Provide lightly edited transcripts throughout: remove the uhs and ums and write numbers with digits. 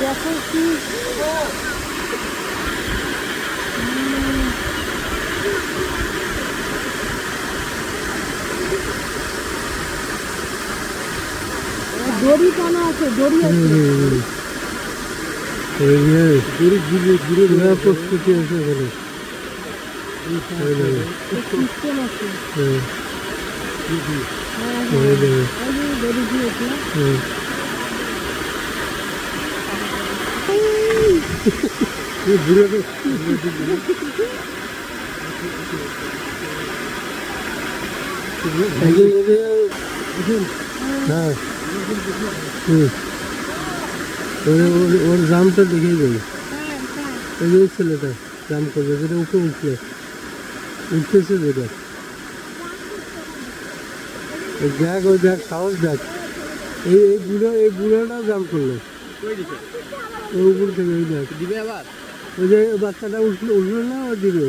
দেখো কি দড়ি টানা আছে, দড়ি আছে। প্রস্তুতি আছে এখানে। সিস্টেম আছে। দড়ি দিয়েছে। হ্যাঁ ওর জামটা দেখেই যাবে। এই যে ছেলেটা জাম করবে, যেটা উপরে উঠতেছে যেটা, দেখ ওই দেখ সাহস দেখ। এই বুড়োটা জাম করলো ওই উপর থেকে। ওই দেখ দিবে আবার, ওই যে বাচ্চাটা উঠলো না, ও দিবে।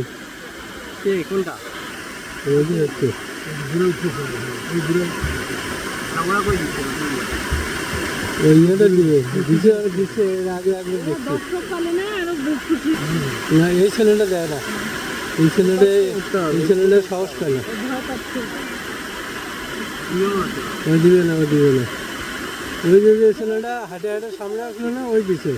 কে কোনটা? ওই যে হচ্ছে ওই ইয়েটা দিবে, দিছে আর দিচ্ছে। এর আগে দেখছি বর্ষাকালে না আরো বেশি না, এই ছেলেটা দেয় না। এই ছেলেটা সাহস পায় না। ভয় পাচ্ছে। ও দিবে না। ওই যে ছেলেটা হাঁটে সামনে আসলো না, ওই দিছে।